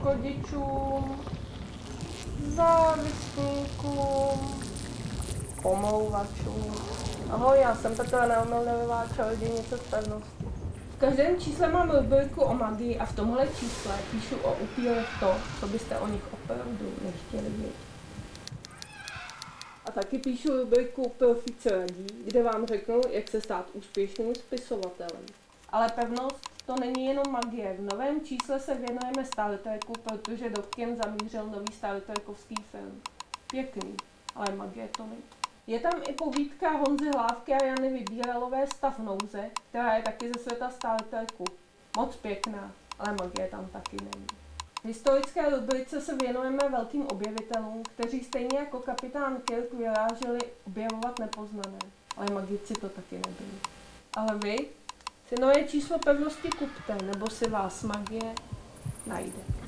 škodičům, závisníkům, pomlouvačům. Ahoj, já jsem Petra Neomylná čarodějnice z pevnosti. V každém čísle mám rubriku o magii a v tomhle čísle píšu o upírech to, co byste o nich opravdu nechtěli vědět. A taky píšu rubriku Profíci radí, kde vám řeknu, jak se stát úspěšným spisovatelem. Ale pevnost to není jenom magie. V novém čísle se věnujeme Star Treku, protože do kin zamířil nový Star Trekovský film. Pěkný, ale magie to není. Je tam i povídka Honzy Hlávky a Jany Vybíralové Stav nouze, která je taky ze světa Star Treku. Moc pěkná, ale magie tam taky není. V historické rubrice se věnujeme velkým objevitelům, kteří stejně jako kapitán Kirk vyráželi objevovat nepoznané. Ale magici to taky nebyli. Ale vy si nové číslo pevnosti kupte, nebo si vás magie najde.